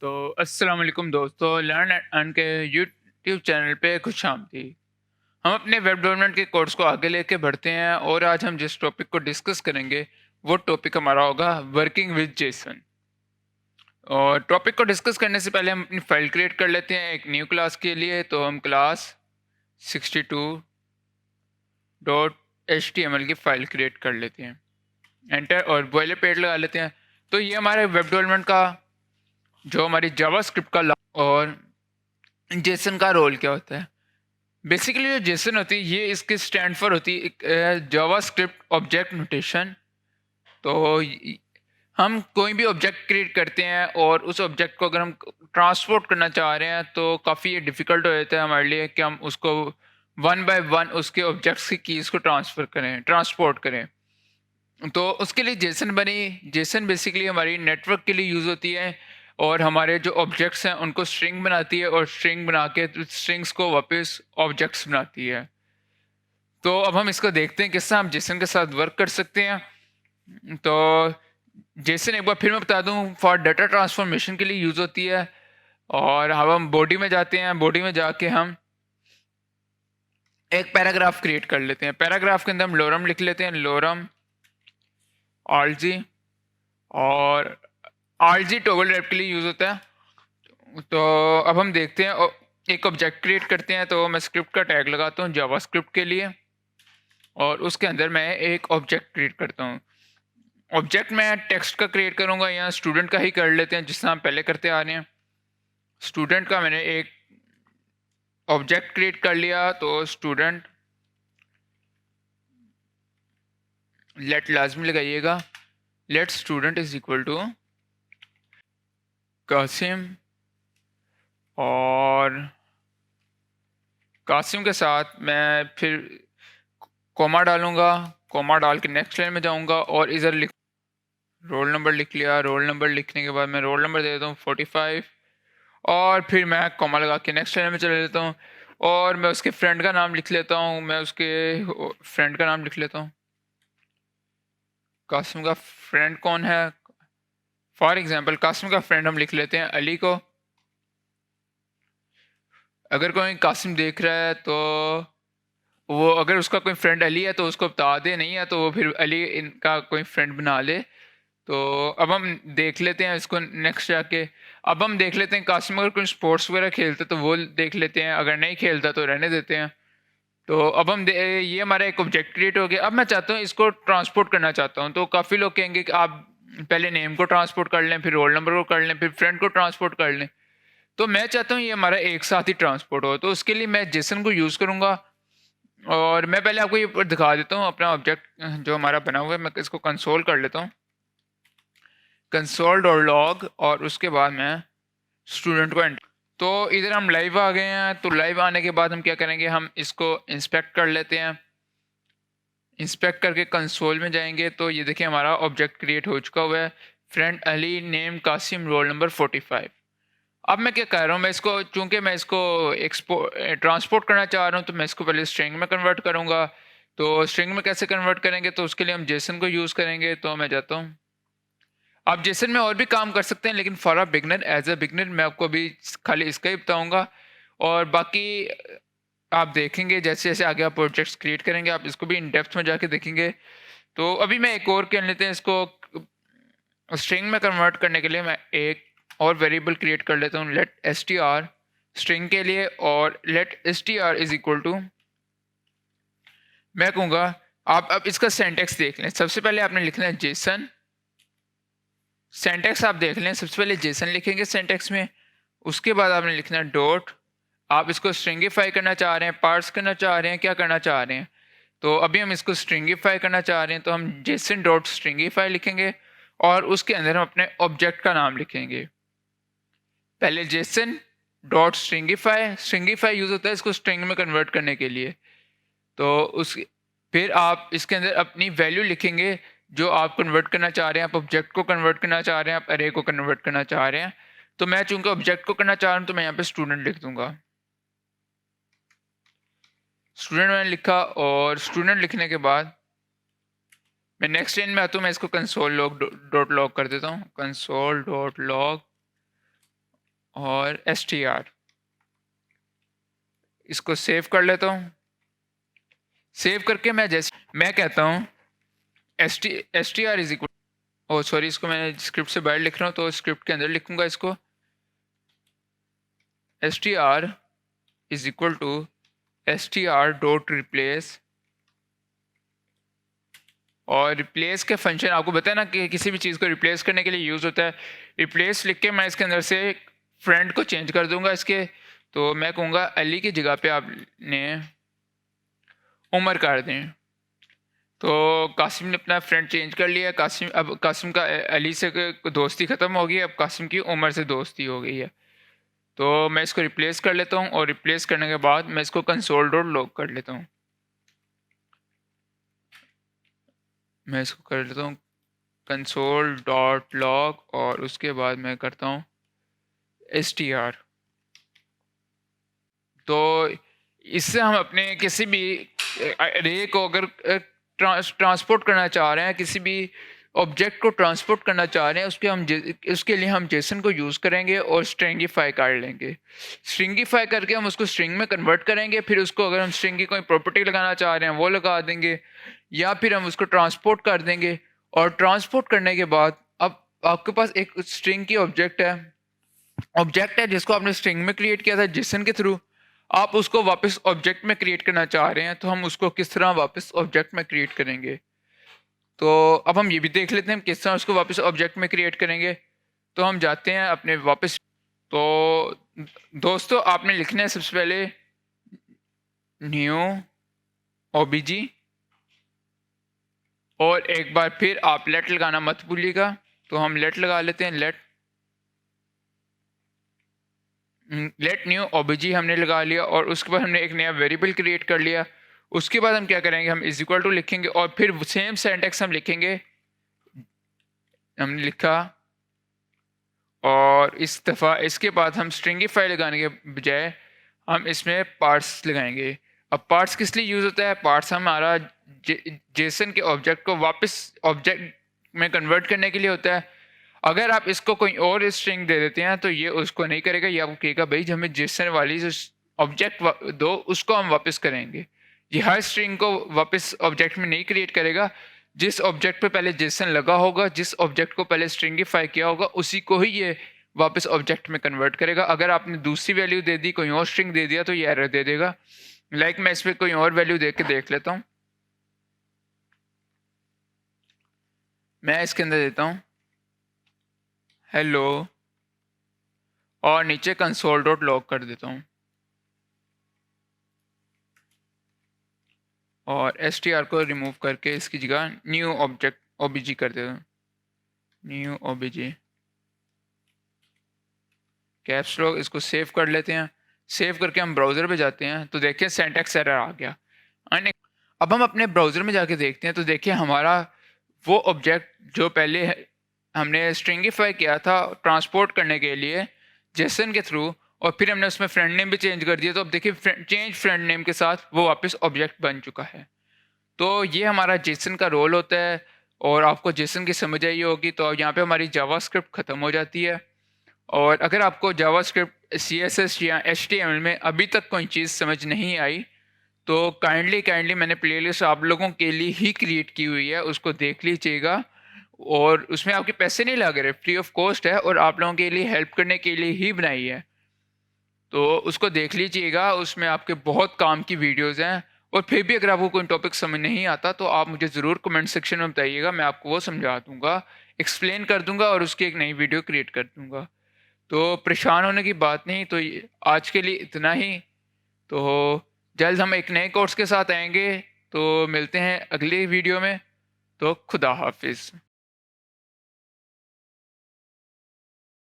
तो अस्सलाम वालेकुम दोस्तों, लर्न एंड अर्न के यूट्यूब चैनल पे खुश आमदी। हम अपने वेब डेवलपमेंट के कोर्स को आगे लेके बढ़ते हैं और आज हम जिस टॉपिक को डिस्कस करेंगे वो टॉपिक हमारा होगा वर्किंग विद जेसन। और टॉपिक को डिस्कस करने से पहले हम अपनी फाइल क्रिएट कर लेते हैं एक न्यू क्लास के लिए। तो हम क्लास 62.html की फ़ाइल क्रिएट कर लेते हैं, एंटर और बॉयलर प्लेट लगा लेते हैं। तो ये हमारे वेब डेवलपमेंट का जो हमारी जावास्क्रिप्ट का और जेसन का रोल क्या होता है। बेसिकली जो जेसन होती है ये इसके स्टैंड फॉर होती है जावास्क्रिप्ट ऑब्जेक्ट नोटेशन। तो हम कोई भी ऑब्जेक्ट क्रिएट करते हैं और उस ऑब्जेक्ट को अगर हम ट्रांसपोर्ट करना चाह रहे हैं तो काफ़ी ये डिफ़िकल्ट हो जाता है हमारे लिए कि हम उसको वन बाय वन उसके ऑब्जेक्ट्स की कीज़ को ट्रांसपोर्ट करें। तो उसके लिए जेसन बनी। जेसन बेसिकली हमारी नेटवर्क के लिए यूज़ होती है और हमारे जो ऑब्जेक्ट्स हैं उनको स्ट्रिंग बनाती है और स्ट्रिंग बना के स्ट्रिंग्स को वापस ऑब्जेक्ट्स बनाती है। तो अब हम इसको देखते हैं किस तरह हम जेसन के साथ वर्क कर सकते हैं। तो जेसन एक बार फिर मैं बता दूं फॉर डाटा ट्रांसफॉर्मेशन के लिए यूज़ होती है। और अब हम बॉडी में जाते हैं, बॉडी में जाके हम एक पैराग्राफ क्रिएट कर लेते हैं। पैराग्राफ के अंदर हम लोरम लिख लेते हैं, लोरम आरजी। और आरजी टॉगल रैप के लिए यूज़ होता है। तो अब हम देखते हैं एक ऑब्जेक्ट क्रिएट करते हैं। तो मैं स्क्रिप्ट का टैग लगाता हूँ जावास्क्रिप्ट के लिए और उसके अंदर मैं एक ऑब्जेक्ट क्रिएट करता हूँ। ऑब्जेक्ट मैं टेक्स्ट का क्रिएट करूँगा या स्टूडेंट का ही कर लेते हैं जिस तरह हम पहले करते आ रहे हैं। स्टूडेंट का मैंने एक ऑब्जेक्ट क्रिएट कर लिया। तो स्टूडेंट लेट लाजमी लगाइएगा, let student is equal to Qasim. और कासिम के साथ मैं फिर कोमा डालूंगा, कोमा डाल के नेक्स्ट लाइन में जाऊंगा और इधर लिख रोल नंबर लिख लिया। रोल नंबर लिखने के बाद मैं रोल नंबर दे देता हूँ 45 और फिर मैं कोमा लगा के नेक्स्ट लाइन में चले जाता हूँ और मैं उसके फ्रेंड का नाम लिख लेता हूँ। मैं उसके फ्रेंड का नाम लिख लेता हूँ। कासिम का फ्रेंड कौन है? फॉर एग्जांपल कासिम का फ्रेंड हम लिख लेते हैं अली को। अगर कोई कासिम देख रहा है तो वो अगर उसका कोई फ्रेंड अली है तो उसको बता दे, नहीं है तो वो फिर अली इनका कोई फ्रेंड बना ले। तो अब हम देख लेते हैं इसको नेक्स्ट जाके। अब हम देख लेते हैं कासिम अगर कोई स्पोर्ट्स वगैरह खेलता तो वो देख लेते हैं, अगर नहीं खेलता तो रहने देते हैं। तो अब हम ये हमारा एक ऑब्जेक्ट क्रिएट हो गया। अब मैं चाहता हूँ इसको ट्रांसपोर्ट करना चाहता हूँ। तो काफ़ी लोग कहेंगे कि आप पहले नेम को ट्रांसपोर्ट कर लें, फिर रोल नंबर को कर लें, फिर फ्रेंड को ट्रांसपोर्ट कर लें। तो मैं चाहता हूँ ये हमारा एक साथ ही ट्रांसपोर्ट हो। तो उसके लिए मैं जेसन को यूज़ करूँगा और मैं पहले आपको ये दिखा देता हूँ अपना ऑब्जेक्ट जो हमारा बना हुआ है। मैं इसको कंसोल कर लेता हूँ, कंसोल और लॉग, और उसके बाद मैं स्टूडेंट को एंटर। तो इधर हम लाइव आ गए हैं। तो लाइव आने के बाद हम क्या करेंगे, हम इसको इंस्पेक्ट कर लेते हैं। इंस्पेक्ट करके कंसोल में जाएंगे तो ये देखिए हमारा ऑब्जेक्ट क्रिएट हो चुका हुआ है, friend Ali, name Qasim, roll number 45। अब मैं क्या कर रहा हूँ, मैं इसको चूंकि मैं इसको ट्रांसपोर्ट करना चाह रहा हूँ तो मैं इसको पहले स्ट्रिंग में कन्वर्ट करूँगा। तो स्ट्रिंग में कैसे कन्वर्ट करेंगे, तो उसके लिए हम जेसन को यूज़ करेंगे। तो मैं जाता हूँ, आप जेसन में और भी काम कर सकते हैं लेकिन for a beginner, as a beginner मैं आपको अभी खाली इसका ही बताऊँगा। और बाकी आप देखेंगे जैसे जैसे आगे आप प्रोजेक्ट्स क्रिएट करेंगे आप इसको भी इन डेप्थ में जाके देखेंगे। तो अभी मैं एक और कर लेते हैं, इसको स्ट्रिंग में कन्वर्ट करने के लिए मैं एक और वेरिएबल क्रिएट कर लेता हूँ, let S T R string के लिए। और let S T R is equal to, मैं कहूँगा आप अब इसका सेंटेक्स देख लें। सबसे पहले आपने लिखना है जेसन। सेंटेक्स आप देख लें, सबसे पहले जेसन लिखेंगे सेंटेक्स में, उसके बाद आपने लिखना है डॉट। आप इसको स्ट्रिंगिफाई करना चाह रहे हैं, पार्स करना चाह रहे हैं, क्या करना चाह रहे हैं। तो अभी हम इसको स्ट्रिंगिफाई करना चाह रहे हैं तो हम जेसन डॉट स्ट्रिंगिफाई लिखेंगे और उसके अंदर हम अपने ऑब्जेक्ट का नाम लिखेंगे। पहले Jason dot stringify, stringify use होता है इसको स्ट्रिंग में कन्वर्ट करने के लिए। तो उस फिर आप इसके अंदर अपनी वैल्यू लिखेंगे जो आप कन्वर्ट करना चाह रहे हैं। आप ऑब्जेक्ट को कन्वर्ट करना चाह रहे हैं, आप अरे को कन्वर्ट करना चाह रहे हैं। तो मैं चूंकि ऑब्जेक्ट को करना चाह रहा हूँ तो मैं यहाँ पे स्टूडेंट लिख दूंगा। स्टूडेंट मैंने लिखा और स्टूडेंट लिखने के बाद मैं नेक्स्ट लाइन में आता हूँ, मैं इसको कंसोल लॉग डॉट लॉग कर देता हूँ, कंसोल डॉट लॉग। और str, इसको सेव कर लेता हूँ। सेव करके मैं कहता हूँ str is equal, oh sorry, इसको मैंने स्क्रिप्ट से बाहर लिख रहा हूँ तो स्क्रिप्ट के अंदर लिखूंगा इसको। str is equal to str dot replace, और रिप्लेस के फंक्शन आपको बताया ना कि किसी भी चीज़ को रिप्लेस करने के लिए यूज़ होता है। रिप्लेस लिख के मैं इसके अंदर से फ्रेंड को चेंज कर दूंगा इसके, तो मैं कहूँगा अली की जगह पे आपने उमर कर दें। तो कासिम ने अपना फ्रेंड चेंज कर लिया। अब कासिम का अली से दोस्ती ख़त्म हो गई, अब कासिम की उमर से दोस्ती हो गई है। तो मैं इसको रिप्लेस कर लेता हूँ, और रिप्लेस करने के बाद मैं इसको कंसोल डॉट लॉग कर लेता हूँ। मैं इसको कर लेता हूँ कंसोल डॉट लॉग, और उसके बाद मैं करता हूँ str। तो इससे हम अपने किसी भी रे को अगर ट्रांसपोर्ट करना चाह रहे हैं, किसी भी ऑब्जेक्ट को ट्रांसपोर्ट करना चाह रहे हैं, उसके लिए हम जेसन को यूज़ करेंगे और स्ट्रिंगिफाई कर लेंगे। स्ट्रिंगिफाई करके हम उसको स्ट्रिंग में कन्वर्ट करेंगे, फिर उसको अगर हम स्ट्रिंग की कोई प्रॉपर्टी लगाना चाह रहे हैं वो लगा देंगे, या फिर हम उसको ट्रांसपोर्ट कर देंगे। और ट्रांसपोर्ट करने के बाद अब आपके पास एक स्ट्रिंग की ऑब्जेक्ट है जिसको आपने स्ट्रिंग में क्रिएट किया था जेसन के थ्रू। आप उसको वापस ऑब्जेक्ट में क्रिएट करना चाह रहे हैं, तो हम उसको किस तरह वापस ऑब्जेक्ट में क्रिएट करेंगे। तो अब हम ये भी देख लेते हैं किस तरह उसको वापस ऑब्जेक्ट में क्रिएट करेंगे। तो हम जाते हैं अपने वापस। तो दोस्तों आपने लिखना है सबसे पहले न्यू ओबीजी, और एक बार फिर आप लेट लगाना मत भूलिएगा। तो हम लेट लगा लेते हैं, लेट न्यू ओबीजी हमने लगा लिया, और उसके बाद हमने एक नया वेरिएबल क्रिएट कर लिया। उसके बाद हम क्या करेंगे, हम इज इक्वल टू लिखेंगे, और फिर सेम सिंटैक्स हम लिखेंगे, हमने लिखा, और इस दफ़ा इसके बाद हम स्ट्रिंगिफाई लगाने के बजाय हम इसमें पार्ट्स लगाएंगे। अब पार्ट्स किस लिए यूज़ होता है, पार्ट्स हमारा जेसन के ऑब्जेक्ट को वापस ऑब्जेक्ट में कन्वर्ट करने के लिए होता है। अगर आप इसको कोई और स्ट्रिंग दे देते हैं तो ये उसको नहीं करेगा, ये आपको कहेगा भाई हमें जेसन वाली जो ऑब्जेक्ट दो उसको हम वापस करेंगे। ये हर स्ट्रिंग को वापस ऑब्जेक्ट में नहीं क्रिएट करेगा, जिस ऑब्जेक्ट पे पहले जेसन लगा होगा, जिस ऑब्जेक्ट को पहले स्ट्रिंगिफाई किया होगा, उसी को ही ये वापस ऑब्जेक्ट में कन्वर्ट करेगा। अगर आपने दूसरी वैल्यू दे दी, कोई और स्ट्रिंग दे दिया, तो ये एरर दे देगा। लाइक मैं इस पर कोई और वैल्यू दे के देख लेता हूँ। मैं इसके अंदर देता हूँ हेलो, और नीचे कंसोल डॉट लॉग कर देता हूँ, और str को रिमूव करके इसकी जगह न्यू ऑब्जेक्ट ओबीजी कर देता हूँ, न्यू ओबीजी कैप्स लॉक। इसको सेव कर लेते हैं। सेव करके हम ब्राउज़र पे जाते हैं, तो देखिए सिंटैक्स एरर आ गया। अब हम अपने ब्राउज़र में जाके देखते हैं, तो देखिए हमारा वो ऑब्जेक्ट जो पहले हमने स्ट्रिंगिफाई किया था ट्रांसपोर्ट करने के लिए जेसन के थ्रू, और फिर हमने उसमें फ्रेंड नेम भी चेंज कर दिया, तो अब देखिए चेंज फ्रेंड नेम के साथ वो वापस ऑब्जेक्ट बन चुका है। तो ये हमारा जेसन का रोल होता है, और आपको जेसन की समझ आई होगी। तो यहाँ पे हमारी जावास्क्रिप्ट ख़त्म हो जाती है। और अगर आपको जावास्क्रिप्ट CSS या HTML में अभी तक कोई चीज़ समझ नहीं आई, तो काइंडली मैंने प्लेलिस्ट आप लोगों के लिए ही क्रिएट की हुई है, उसको देख लीजिएगा। और उसमें आपके पैसे नहीं लग रहे, फ्री ऑफ कॉस्ट है, और आप लोगों के लिए हेल्प करने के लिए ही बनाई है। तो उसको देख लीजिएगा, उसमें आपके बहुत काम की वीडियोज़ हैं। और फिर भी अगर आपको कोई टॉपिक समझ नहीं आता तो आप मुझे ज़रूर कमेंट सेक्शन में बताइएगा, मैं आपको वो समझा दूँगा, एक्सप्लेन कर दूँगा, और उसकी एक नई वीडियो क्रिएट कर दूँगा। तो परेशान होने की बात नहीं। तो आज के लिए इतना ही। तो जल्द हम एक नए कोर्स के साथ आएंगे, तो मिलते हैं अगली वीडियो में। तो खुदा हाफिज़।